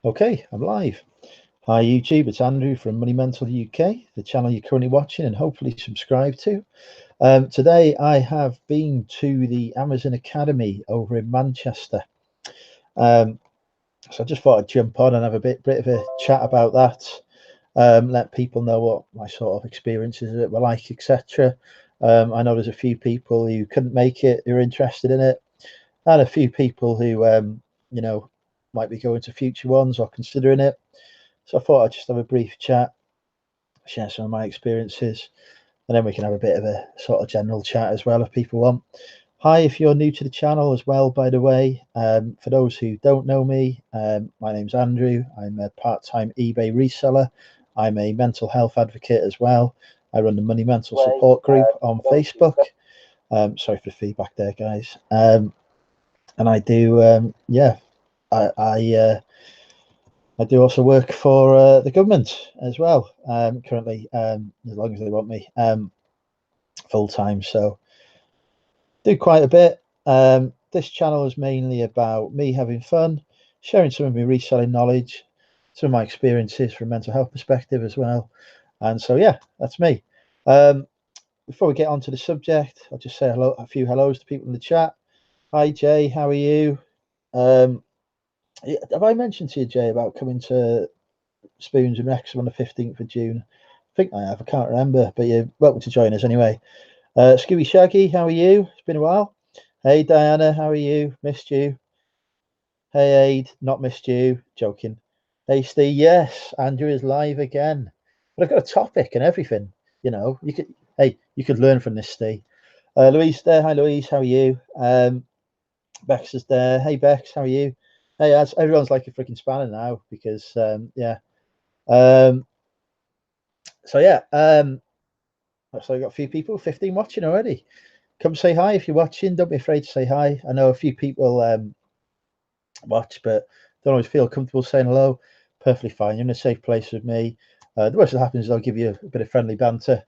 Okay, I'm live. Hi YouTube, it's Andrew from Money Mental UK, the channel you're currently watching and hopefully subscribe to. Today I have been to the Amazon Academy over in Manchester. So I just thought I'd jump on and have a bit of a chat about that. Let people know what my sort of experiences were like, etc. I know there's a few people who couldn't make it, who are interested in it, and a few people who, you know, might be going to future ones or considering it. So I thought I'd just have a brief chat, share some of my experiences, and then we can have a bit of a sort of general chat as well if people want. Hi, if you're new to the channel as well, by the way, for those who don't know me, my name's Andrew. I'm a part-time eBay reseller. I'm a mental health advocate as well. I run the Money Mental Support Group on Facebook. Sorry for the feedback there, guys. And I do, yeah, I do also work for the government as well, currently, as long as they want me, full time. So do quite a bit. This channel is mainly about me having fun, sharing some of my reselling knowledge, some of my experiences from a mental health perspective as well. And so, yeah, that's me. Before we get on to the subject, I'll just say hello, a few hellos to people in the chat. Hi, Jay, how are you? Have I mentioned to you, Jay, about coming to Spoons and Wrexham on the 15th of June? I think I have, I can't remember, but you're welcome to join us anyway. Scooby Shaggy, how are you? It's been a while. Hey, Diana, how are you? Missed you. Hey, Aid, not missed you. Joking. Hey, Steve, yes, Andrew is live again. But I've got a topic and everything. You know, you could learn from this, Steve. Louise there. Hi, Louise, how are you? Bex is there. Hey, Bex, how are you? Hey, everyone's like a freaking spanner now because, yeah. So, yeah, so I got a few people, 15 watching already. Come say hi if you're watching. Don't be afraid to say hi. I know a few people watch, but don't always feel comfortable saying hello. Perfectly fine. You're in a safe place with me. The worst that happens is I'll give you a bit of friendly banter,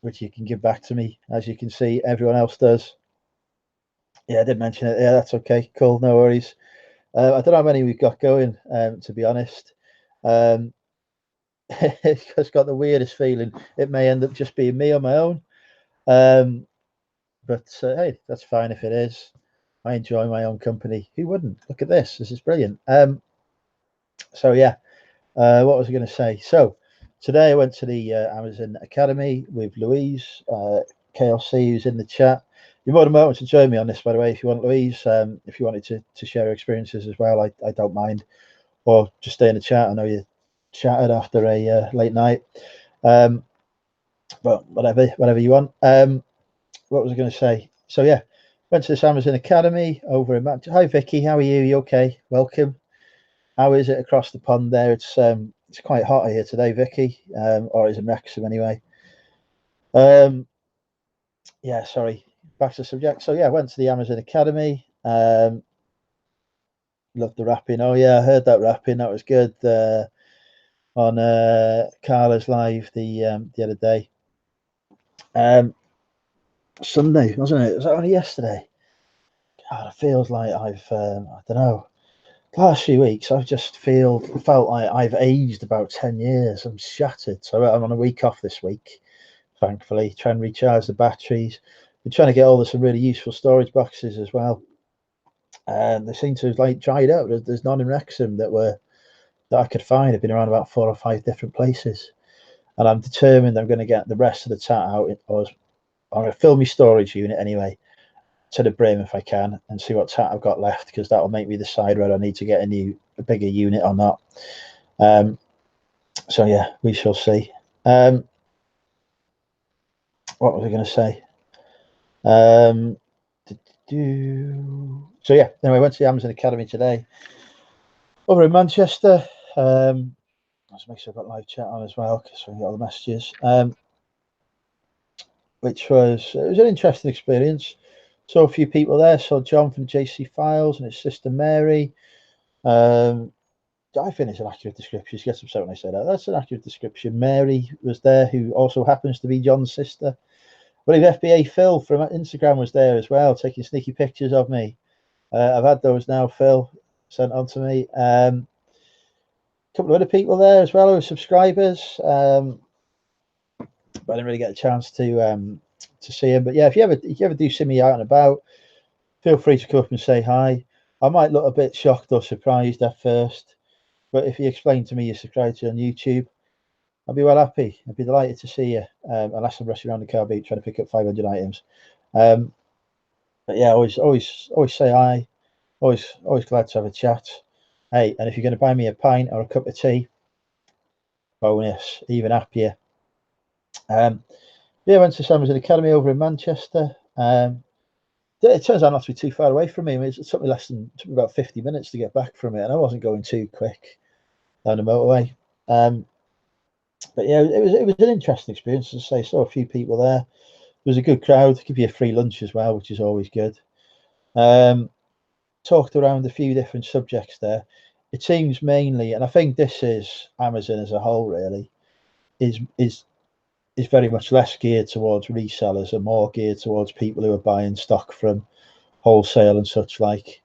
which you can give back to me. As you can see, everyone else does. Yeah, I did mention it. Yeah, that's okay. Cool. No worries. I don't know how many we've got going, to be honest. It's got the weirdest feeling. It may end up just being me on my own. But hey, that's fine if it is. I enjoy my own company. Who wouldn't? Look at this. This is brilliant. So yeah, what was I going to say? So today I went to the Amazon Academy with Louise, KLC, who's in the chat. You're more than welcome to join me on this, by the way, if you want, Louise. If you wanted to share your experiences as well, I don't mind. Or just stay in the chat. I know you chatted after a late night. But whatever you want. What was I going to say? So yeah, went to this Amazon Academy over in Manchester. Hi Vicky, how are you? You okay? Welcome. How is it across the pond there? It's quite hot here today, Vicky, or is it Wrexham anyway? Yeah, sorry. Back to the subject. So yeah, I went to the Amazon Academy. Loved the rapping. Oh yeah, I heard that rapping. That was good. On Carla's live the other day. Sunday, wasn't it? Was that only yesterday? God, it feels like I've I don't know. Last few weeks I've just felt like I've aged about 10 years. I'm shattered. So I'm on a week off this week, thankfully, trying to recharge the batteries. Been trying to get all of some really useful storage boxes as well. And they seem to have like dried up. There's none in Wrexham that I could find. I've been around about 4 or 5 different places. And I'm determined I'm going to get the rest of the tat out. I'm going to fill my storage unit anyway to the brim if I can and see what tat I've got left, because that'll make me decide whether I need to get a bigger unit or not. So yeah, we shall see. What was I going to say? So yeah, anyway, I went to the Amazon Academy today over in Manchester. Let's make sure I've got live chat on as well because I got all the messages. Which was an interesting experience. Saw a few people there. Saw John from JC Files and his sister Mary. I think it's an accurate description. She gets upset when I say that. That's an accurate description. Mary was there, who also happens to be John's sister. I believe FBA Phil from Instagram was there as well, taking sneaky pictures of me. I've had those now, Phil. sent on to me. A couple of other people there as well who are subscribers. But I didn't really get a chance to see him. But yeah, if you ever do see me out and about, feel free to come up and say hi. I might look a bit shocked or surprised at first, but if you explain to me you're subscribed to on YouTube, I'll be well happy. I'd be delighted to see you. Unless I'm rushing around the car beat trying to pick up 500 items. But yeah, always say hi. Always glad to have a chat. Hey, and if you're going to buy me a pint or a cup of tea, bonus, even happier. Yeah, I went to Amazon Academy over in Manchester. It turns out not to be too far away from me. I mean, it took me about 50 minutes to get back from it, and I wasn't going too quick down the motorway. But yeah, it was an interesting experience. As I say, saw a few people there. There was a good crowd. Give you a free lunch as well, which is always good. Talked around a few different subjects there. It seems mainly, and I think this is Amazon as a whole really, is very much less geared towards resellers and more geared towards people who are buying stock from wholesale and such like.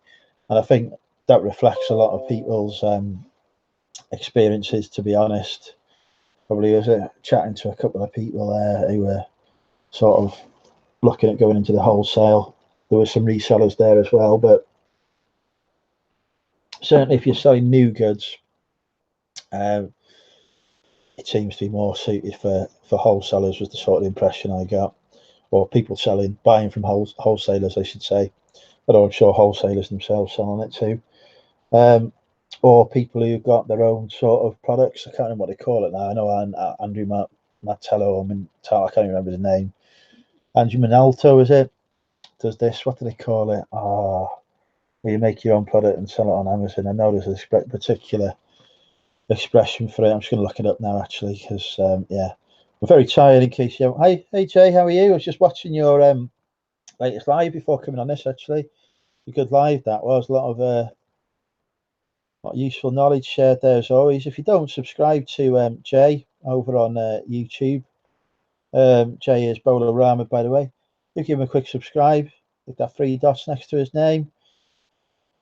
And I think that reflects a lot of people's experiences, to be honest. Probably was chatting to a couple of people there who were sort of looking at going into the wholesale. There were some resellers there as well, but certainly if you're selling new goods, it seems to be more suited for wholesalers, was the sort of impression I got, or people buying from wholesalers, I should say. But I'm sure wholesalers themselves selling it too, or people who've got their own sort of products. I can't remember what they call it now. I know Andrew Martello. I can't remember the name. Andrew Minalto, is it? Does this? What do they call it? Where you make your own product and sell it on Amazon. I know there's a particular expression for it. I'm just going to look it up now, actually, because yeah, I'm very tired. In case you haven't. Hey Jay, how are you? I was just watching your latest live before coming on this. Actually, a good live that was. A lot of useful knowledge shared there as always. If you don't subscribe to Jay over on YouTube, Jay is Bolo Rama, by the way. Do give him a quick subscribe. With that 3 dots next to his name.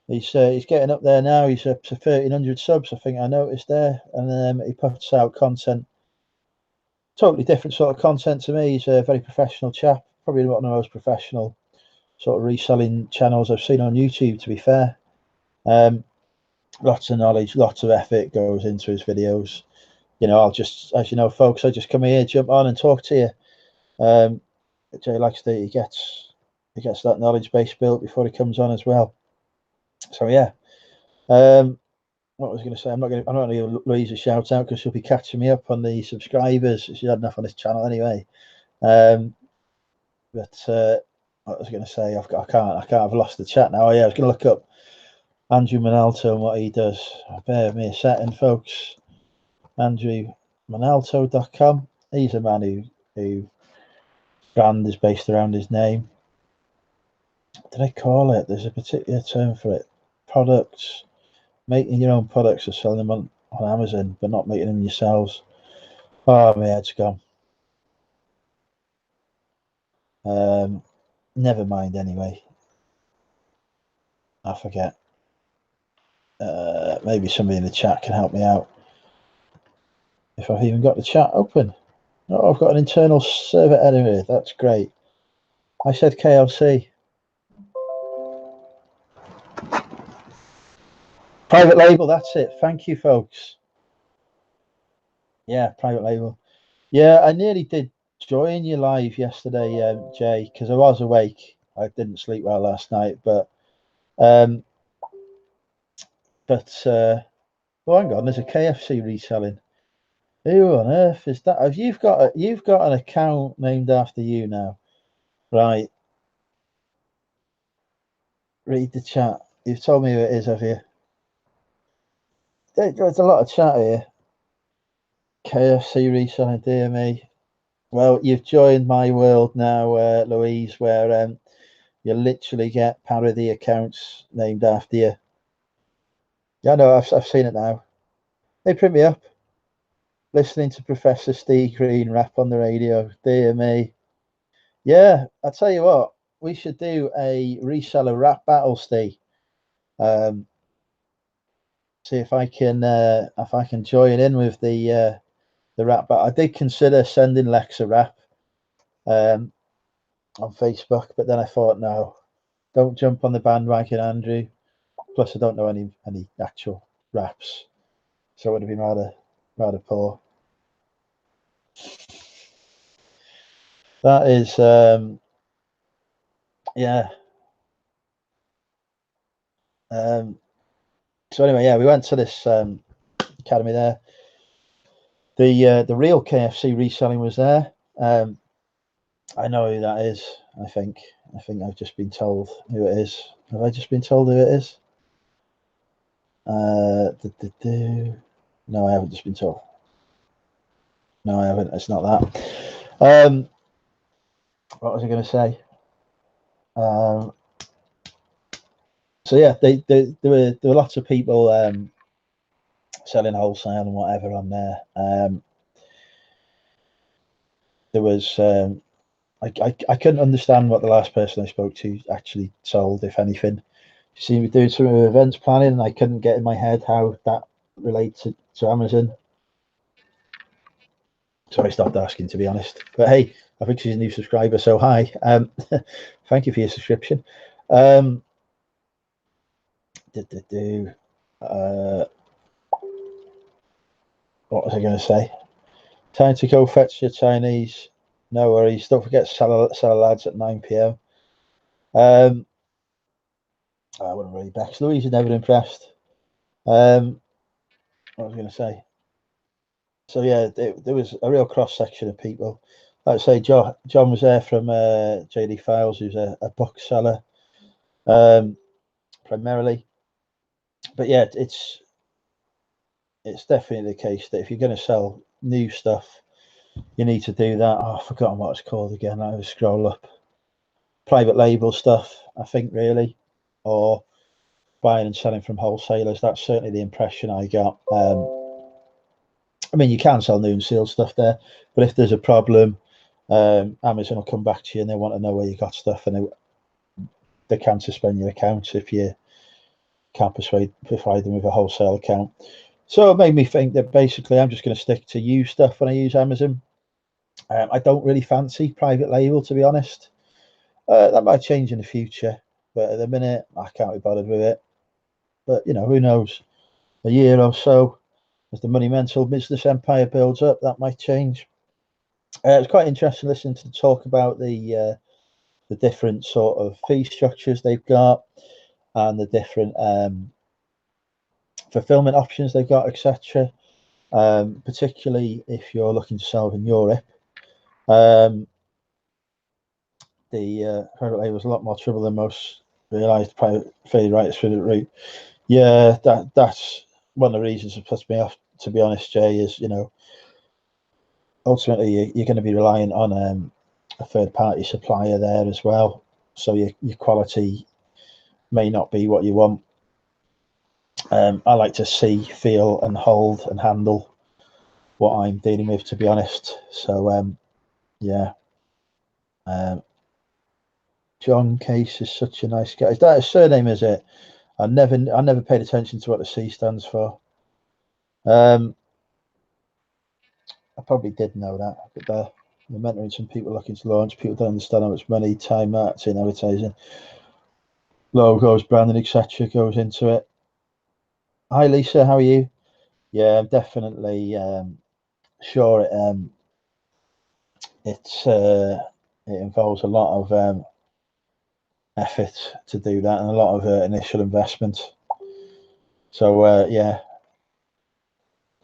He's getting up there now. He's up to 1,300 subs, I think I noticed there, and he puts out content, totally different sort of content to me. He's a very professional chap, probably one of the most professional sort of reselling channels I've seen on YouTube, to be fair. Lots of knowledge, lots of effort goes into his videos. You know, as you know, folks, I just come here, jump on and talk to you. Jay likes he gets that knowledge base built before he comes on as well. So yeah, what was I going to say? I'm not going to Louise a shout out because she'll be catching me up on the subscribers. She had enough on this channel anyway. But what was I going to say? I've lost the chat now. Oh, yeah, I was going to look up Andrew Minalto and what he does. Bear with me a second, folks. AndrewMinalto.com. He's a man who brand is based around his name. What did I call it? There's a particular term for it. Products. Making your own products or selling them on Amazon, but not making them yourselves. Oh, my head's gone. Never mind anyway. I forget. Maybe somebody in the chat can help me out. If I've even got the chat open. Oh, I've got an internal server editor. That's great. I said KLC. Private label, that's it. Thank you, folks. Yeah, private label. Yeah, I nearly did join you live yesterday, Jay, because I was awake. I didn't sleep well last night, but oh, hang on, there's a KFC reselling. Who on earth is that? Have you've got an account named after you now, right? Read the chat. You've told me who it is, have you? There's a lot of chat here. KFC reselling, dear me. Well, you've joined my world now, Louise, where you literally get parody accounts named after you. Yeah, no, I've seen it now. They print me up. Listening to Professor Steve Green rap on the radio, dear me. Yeah, I tell you what, we should do a reseller rap battle, Steve. see if I can join in with the rap. But I did consider sending Lex a rap on Facebook, but then I thought, no, don't jump on the bandwagon, Andrew. Plus, I don't know any actual raps, so it would have been rather poor. That is, yeah. So anyway, yeah, we went to this academy there. The real KFC reselling was there. I know who that is. I think I've just been told who it is. Have I just been told who it is? No, I haven't just been told. No, I haven't. It's not that. What was I going to say? So yeah, there were lots of people selling wholesale and whatever on there. There was I couldn't understand what the last person I spoke to actually sold, if anything. She seemed to be doing some events planning, and I couldn't get in my head how that relates to Amazon. So I stopped asking, to be honest. But hey, I think she's a new subscriber, so hi. Thank you for your subscription. What was I going to say? Time to go fetch your Chinese. No worries. Don't forget Salah lads at 9 p.m. I wasn't really vexed. Louise is never impressed. What was I going to say? So yeah, there was a real cross section of people. Like I say, John was there from JD Files, who's a bookseller primarily. But yeah, it's definitely the case that if you're going to sell new stuff, you need to do that. Oh, I've forgotten what it's called again. I will scroll up. Private label stuff, I think, really, or buying and selling from wholesalers. That's certainly the impression I got. I mean, you can sell new and sealed stuff there, but if there's a problem, Amazon will come back to you and they want to know where you got stuff, and they can suspend your account if you can't provide them with a wholesale account. So it made me think that basically I'm just going to stick to used stuff when I use Amazon. I don't really fancy private label, to be honest. That might change in the future, but at the minute I can't be bothered with it. But who knows? A year or so, as the money mental business empire builds up, that might change. It's quite interesting listening to talk about the different sort of fee structures they've got and the different fulfillment options they've got, etc. Particularly if you're looking to sell in Europe. The private label is a lot more trouble than most realised. Private fairly right through the route. Yeah, that's one of the reasons it puts me off. To be honest, Jay, is ultimately you're going to be reliant on a third party supplier there as well. So your quality may not be what you want. I like to see, feel, and hold and handle what I'm dealing with, to be honest. So yeah. John Case is such a nice guy. Is that his surname? Is it? I never paid attention to what the C stands for. I probably did know that, but they're mentoring some people looking to launch. People don't understand how much money, time, marketing, advertising, logos, branding, etc. goes into it. Hi Lisa, how are you? Yeah, I'm definitely sure it involves a lot of effort to do that and a lot of initial investment. So yeah,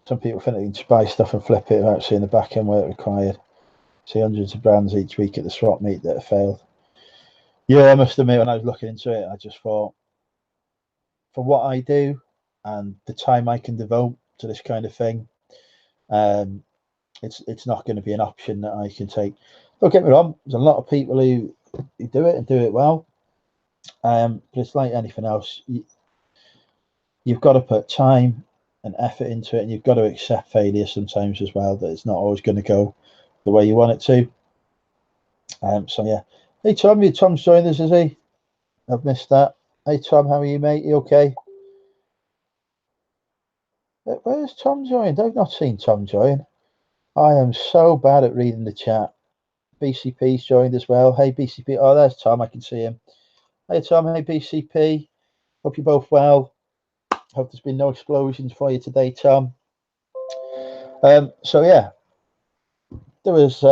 some people think they can just buy stuff and flip it without seeing the back end work required. See hundreds of brands each week at the swap meet that have failed. Yeah, I must admit, when I was looking into it, I just thought, for what I do and the time I can devote to this kind of thing, it's not going to be an option that I can take. Don't get me wrong, there's a lot of people who do it and do it well, but it's like anything else. You've got to put time and effort into it, and you've got to accept failure sometimes as well, that it's not always going to go the way you want it to. So yeah. Hey Tom's joined us, is he? I've missed that. Hey Tom, how are you, mate? You okay? Where's Tom joined? I've not seen Tom join. I am so bad at reading the chat. BCP's joined as well. Hey, BCP. Oh, there's Tom. I can see him. Hey, Tom. Hey, BCP. Hope you're both well. Hope there's been no explosions for you today, Tom. So, yeah, there was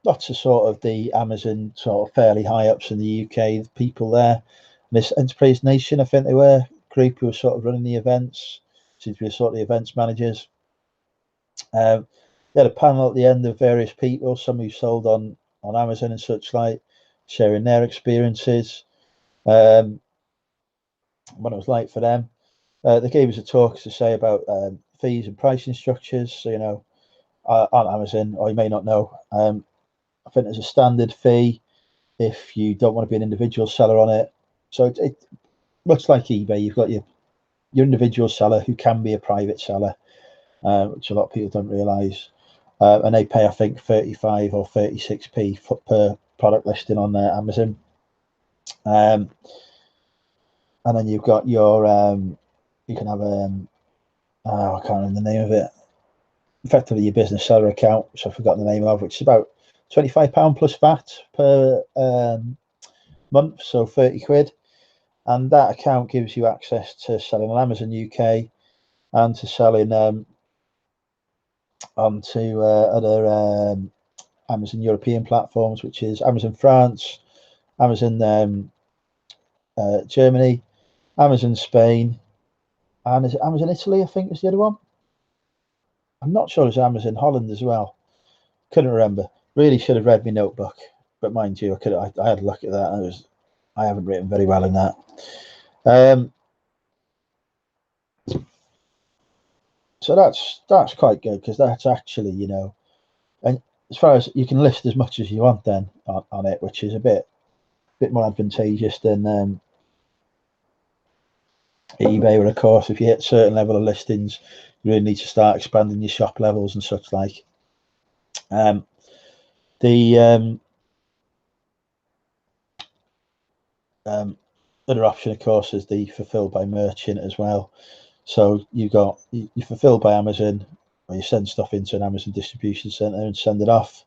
lots of sort of the Amazon sort of fairly high ups in the UK, people there. Miss Enterprise Nation, I think they were, group who were sort of running the events, seems to be sort of the events managers. They had a panel at the end of various people, some who sold on Amazon and such like, sharing their experiences, what it was like for them. They gave us a talk to say about fees and pricing structures. So, you know, on Amazon, or you may not know, I think there's a standard fee if you don't want to be an individual seller on it. So it much like eBay, you've got your individual seller who can be a private seller, which a lot of people don't realise. And they pay, I think, 35 or 36p per product listing on their Amazon. And then you've got your, you can have I can't remember the name of it. Effectively, your business seller account, which I've forgotten the name of, which is about £25 plus VAT per month, so 30 quid. And that account gives you access to selling on Amazon UK and to selling onto other Amazon European platforms, which is Amazon France, Amazon Germany, Amazon Spain, and is it Amazon Italy? I think is the other one. I'm not sure it's Amazon Holland as well. Couldn't remember. Really should have read my notebook, but mind you, I had a look at that. I haven't written very well in that. So that's quite good, because that's actually, you know, and as far as you can list as much as you want then on it, which is a bit more advantageous than eBay, where of course if you hit a certain level of listings, you really need to start expanding your shop levels and such like. The other option, of course, is the fulfilled by merchant as well. So you fulfilled by Amazon, or you send stuff into an Amazon distribution center and send it off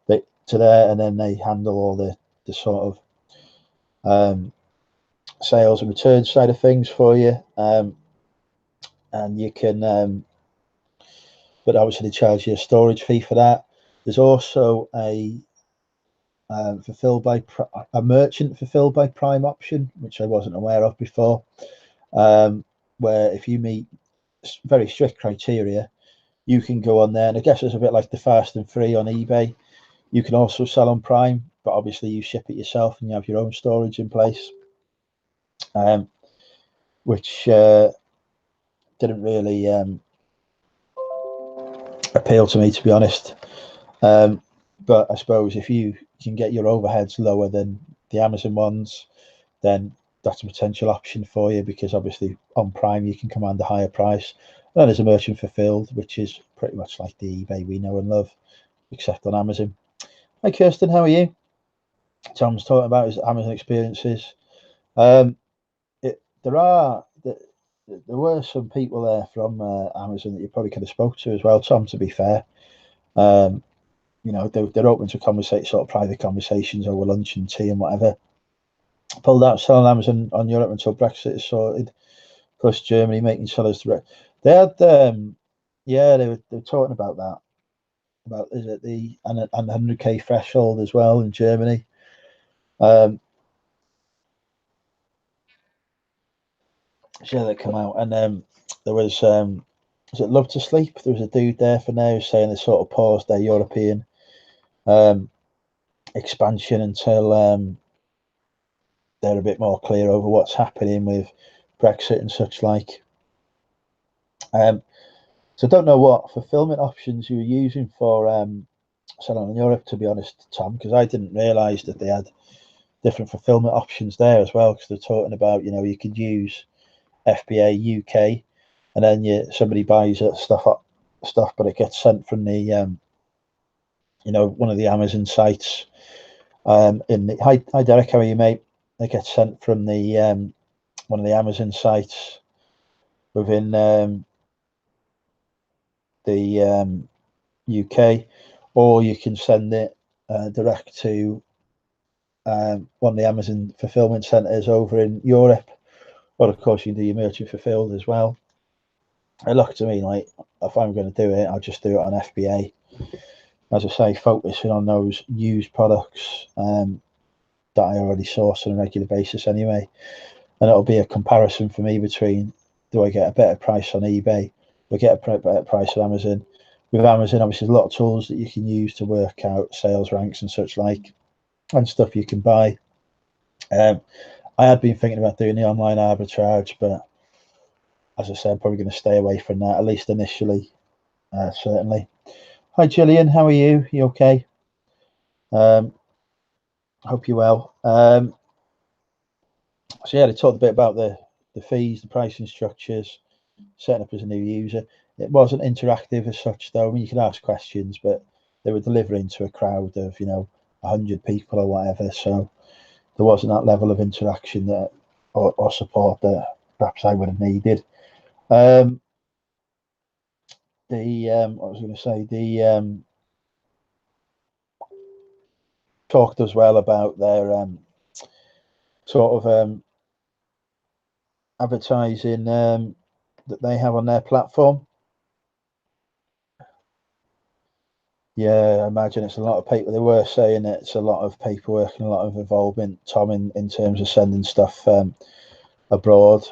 to there, and then they handle all the sort of sales and return side of things for you. And you can, but obviously they charge you a storage fee for that. There's also a merchant fulfilled by Prime option, which I wasn't aware of before, where if you meet very strict criteria, you can go on there, and I guess it's a bit like the fast and free on eBay. You can also sell on Prime, but obviously you ship it yourself and you have your own storage in place, which didn't really appeal to me, to be honest. But I suppose if you can get your overheads lower than the Amazon ones, then that's a potential option for you, because obviously on Prime you can command a higher price. And then there's a merchant fulfilled, which is pretty much like the eBay we know and love, except on Amazon. Hi Kirsten, how are you? Tom's talking about his Amazon experiences. There were some people there from Amazon that you probably could have spoke to as well, Tom, to be fair. You know, they're open to conversate, sort of private conversations over lunch and tea and whatever. Pulled out selling Amazon on Europe until Brexit is sorted, plus Germany making sellers direct. They had they were talking about that, about is it the and 100k threshold as well in Germany. So they come out, and there was it Love to Sleep? There was a dude there for now saying they sort of paused their European expansion until they're a bit more clear over what's happening with Brexit and such like. So I don't know what fulfillment options you were using for selling in Europe, to be honest, Tom, because I didn't realise that they had different fulfillment options there as well, because they're talking about, you know, you could use FBA UK, and then somebody buys stuff, but it gets sent from the you know, one of the Amazon sites. In the hi Derek, how are you, mate? It gets sent from the one of the Amazon sites within the UK, or you can send it direct to one of the Amazon fulfillment centers over in Europe, or of course you can do your merchant fulfilled as well. It looks to me like if I'm going to do it, I'll just do it on FBA. As I say, focusing on those used products that I already source on a regular basis anyway. And it'll be a comparison for me between, do I get a better price on eBay, do I get a better price on Amazon? With Amazon, obviously, there's a lot of tools that you can use to work out sales ranks and such like, and stuff you can buy. I had been thinking about doing the online arbitrage, but as I said, I'm probably going to stay away from that, at least initially, certainly. Hi, Gillian, how are you? You okay? Hope you're well. So yeah, they talked a bit about the fees, the pricing structures, setting up as a new user. It wasn't interactive as such, though. I mean, you could ask questions, but they were delivering to a crowd of 100 people or whatever. So there wasn't that level of interaction that or support that perhaps I would have needed. What was I going to say? The talked as well about their sort of advertising that they have on their platform. Yeah, I imagine it's a lot of paper. They were saying it's a lot of paperwork and a lot of involvement, Tom, in terms of sending stuff abroad.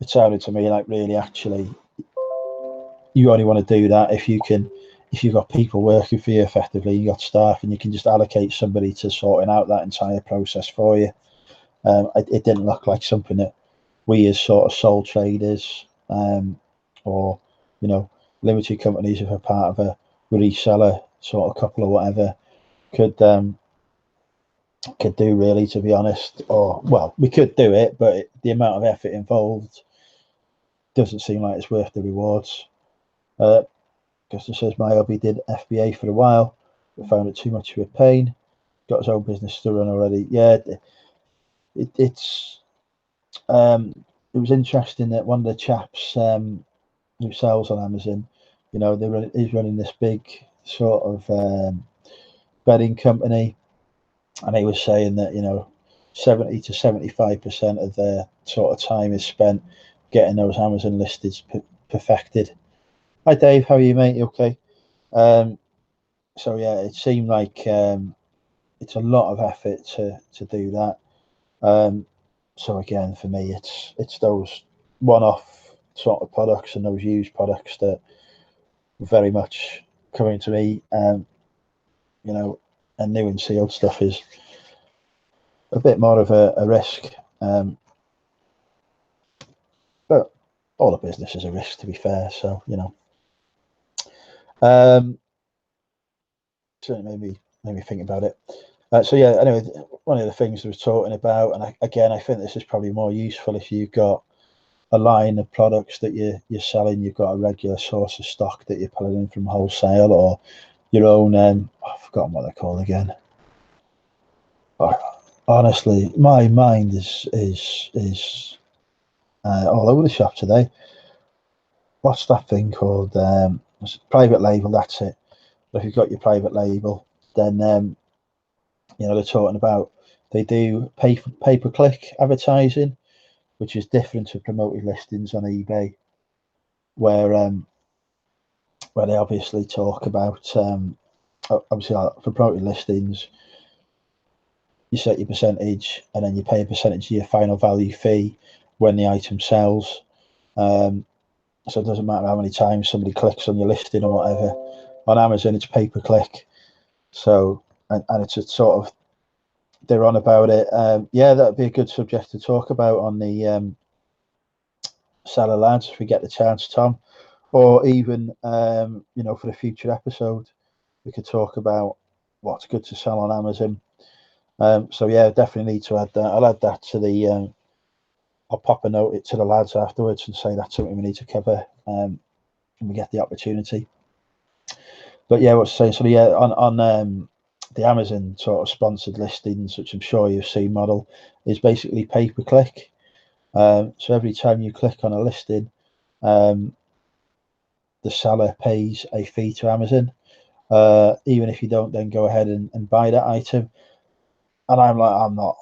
It sounded to me like really actually you only want to do that if you've got people working for you effectively, you got staff, and you can just allocate somebody to sorting out that entire process for you. It didn't look like something that we as sort of sole traders or limited companies, if a part of a reseller sort of couple or whatever, could do, really, to be honest. Or, well, we could do it, but the amount of effort involved doesn't seem like it's worth the rewards. Guster says my hubby did FBA for a while, but found it too much of a pain. Got his own business to run already. Yeah, it was interesting that one of the chaps who sells on Amazon, he's running this big sort of bedding company, and he was saying that 70 to 75% of their sort of time is spent getting those Amazon listings perfected. Hi Dave, how are you, mate? You okay? So yeah, it seemed like it's a lot of effort to do that. So again, for me, it's those one-off sort of products and those used products that very much coming to me. And new and sealed stuff is a bit more of a risk. But all the business is a risk, to be fair. So certainly made me think about it. So yeah, anyway, one of the things I was talking about, and I think this is probably more useful if you've got a line of products that you're selling, you've got a regular source of stock that you're pulling in from wholesale, or your own. I've forgotten what they're called again. Honestly, my mind is all over the shop today. What's that thing called? Private label. That's it. But if you've got your private label, then they're talking about they do pay-per-click advertising, which is different to promoted listings on eBay, where they obviously talk about obviously for promoted listings, you set your percentage and then you pay a percentage of your final value fee when the item sells. So it doesn't matter how many times somebody clicks on your listing or whatever. On Amazon, it's pay-per-click. So and it's a sort of, they're on about it. Yeah, that'd be a good subject to talk about on the Seller Lads if we get the chance, Tom, or even for the future episode, we could talk about what's good to sell on Amazon. So yeah, definitely need to add that. I'll add that to the. I'll pop a note to the lads afterwards and say that's something we need to cover when we get the opportunity. But yeah, what's saying? So yeah, on the Amazon sort of sponsored listings, which I'm sure you've seen, model is basically pay-per-click. So every time you click on a listing, there's the seller pays a fee to Amazon, even if you don't then go ahead and buy that item. And I'm like,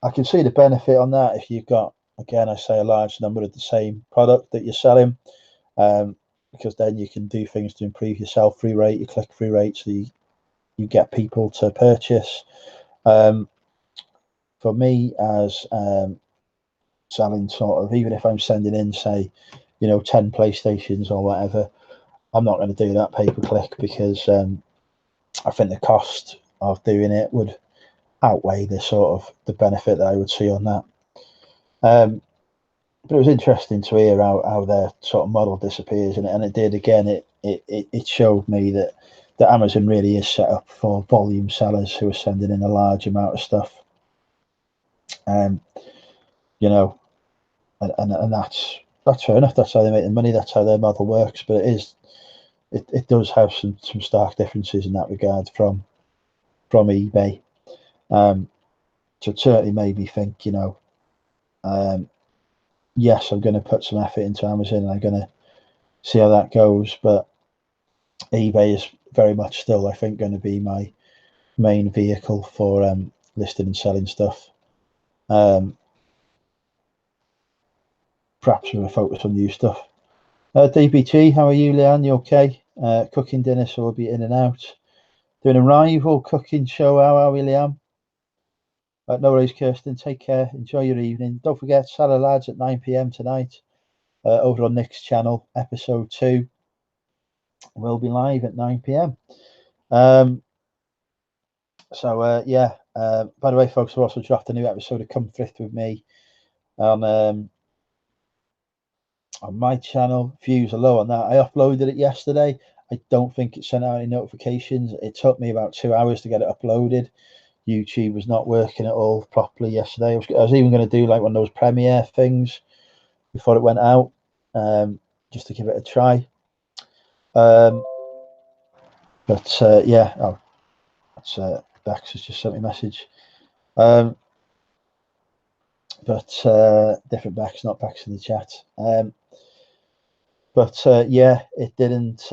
I can see the benefit on that if you've got, again, I say a large number of the same product that you're selling, because then you can do things to improve your sell-through rate, your click-through rate, so you get people to purchase. For me, as selling sort of, even if I'm sending in, say, 10 PlayStations or whatever, I'm not going to do that pay-per-click, because I think the cost of doing it would outweigh the sort of the benefit that I would see on that. But it was interesting to hear how their sort of model disappears, and it did again. It showed me that Amazon really is set up for volume sellers who are sending in a large amount of stuff. And that's fair enough. That's how they make the money. That's how their model works. But it does have some stark differences in that regard from eBay. So it certainly made me think, yes, I'm going to put some effort into Amazon, and I'm going to see how that goes. But eBay is very much still, I think, going to be my main vehicle for listing and selling stuff. Perhaps with a focus on new stuff. DBG, how are you, Leanne? You okay? Cooking dinner, so we'll be in and out. Doing a rival cooking show. How are we, Leanne? No worries, Kirsten. Take care. Enjoy your evening. Don't forget, Salah Lads at 9 p.m. tonight over on Nick's channel. Episode 2 will be live at 9 p.m. Yeah. By the way, folks, we'll also draft a new episode of Come Thrift with me on my channel. Views are low on that. I uploaded it yesterday. I don't think it sent out any notifications. It took me about 2 hours to get it uploaded. YouTube was not working at all properly yesterday. I was even going to do like one of those premiere things before it went out, just to give it a try. Yeah, that's Bex has just sent me a message. Different Bex, not Bex in the chat. Yeah, it didn't.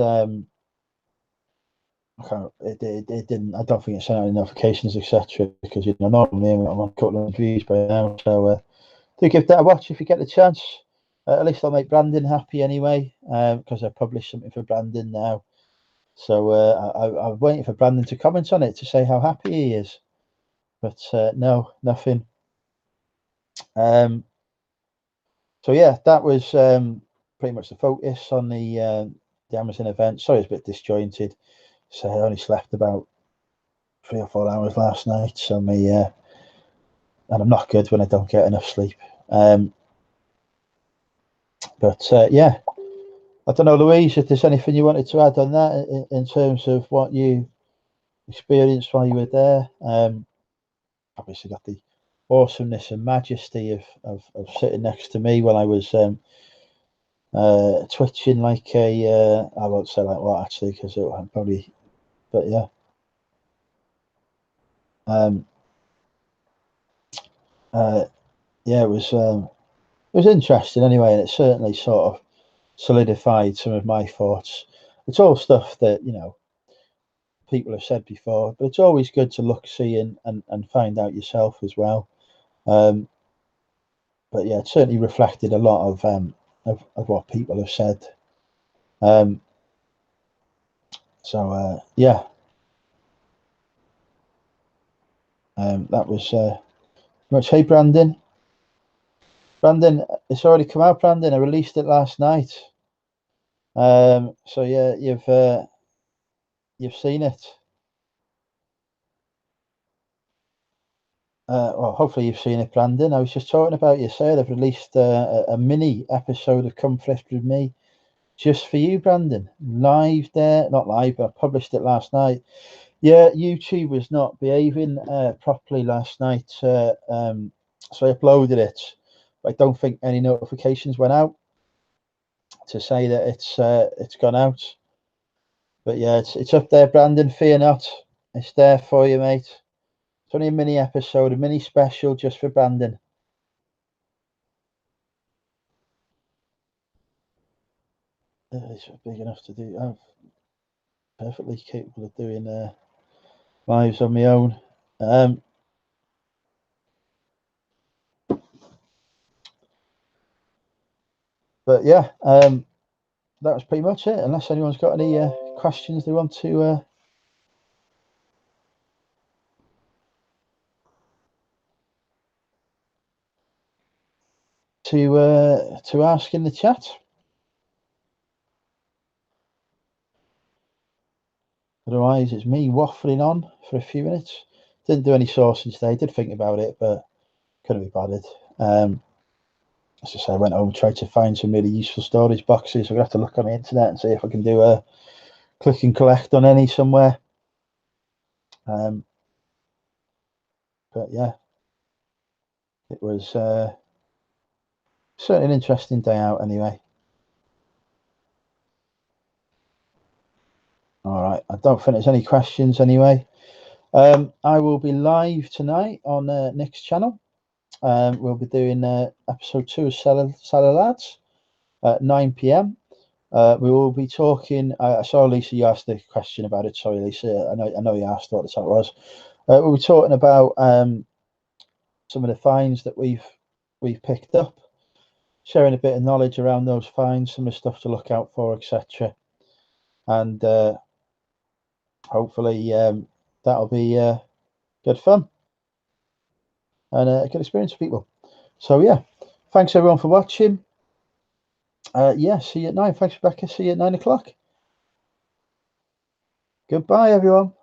It didn't. I don't think it sent out any notifications, etc. Because normally I'm on a couple of views by now. So do give that a watch if you get the chance. At least I'll make Brandon happy anyway, because I published something for Brandon now. So I'm waiting for Brandon to comment on it to say how happy he is. But no, nothing. So yeah, that was pretty much the focus on the Amazon event. Sorry, it's a bit disjointed. So I only slept about 3 or 4 hours last night. So and I'm not good when I don't get enough sleep. Yeah, I don't know, Louise, if there's anything you wanted to add on that in terms of what you experienced while you were there. Obviously got the awesomeness and majesty of sitting next to me when I was twitching like a I won't say like what actually, because I'm probably, but yeah. Yeah, it was interesting anyway, and it certainly sort of solidified some of my thoughts. It's all stuff that people have said before, but it's always good to look, see, and find out yourself as well. But yeah, it certainly reflected a lot of what people have said. Yeah, that was much. Hey, Brandon. Brandon, it's already come out, Brandon. I released it last night. So yeah, you've seen it. Well, hopefully you've seen it, Brandon. I was just talking about you, sir. I've released a mini episode of Come Thrift with me just for you, Brandon. Live there, not live, but I published it last night. Yeah, YouTube was not behaving properly last night, so I uploaded it. But I don't think any notifications went out to say that it's gone out. But yeah, it's up there, Brandon. Fear not, it's there for you, mate. It's only a mini episode, a mini special just for Brandon. It's big enough to do. I'm perfectly capable of doing lives on my own. But yeah, that was pretty much it. Unless anyone's got any questions they want to ask in the chat. Otherwise, it's me waffling on for a few minutes. Didn't do any sourcing today. Did think about it, but couldn't be bothered. As I say, I went home and tried to find some really useful storage boxes. I'm gonna have to look on the internet and see if I can do a click and collect on any somewhere. But yeah, it was certainly an interesting day out anyway. All right, I don't think there's any questions anyway. I will be live tonight on Nick's channel. We'll be doing episode 2 of Cellar Lads at 9 p.m. We will be talking. I saw Lisa, you asked the question about it. Sorry, Lisa. I know you asked what the topic was. We'll be talking about some of the finds that we've picked up, sharing a bit of knowledge around those finds, some of the stuff to look out for, etc. And hopefully that'll be good fun and a good experience for people. So yeah, thanks everyone for watching. Yeah, see you at 9. Thanks, Rebecca. See you at 9 o'clock. Goodbye, everyone.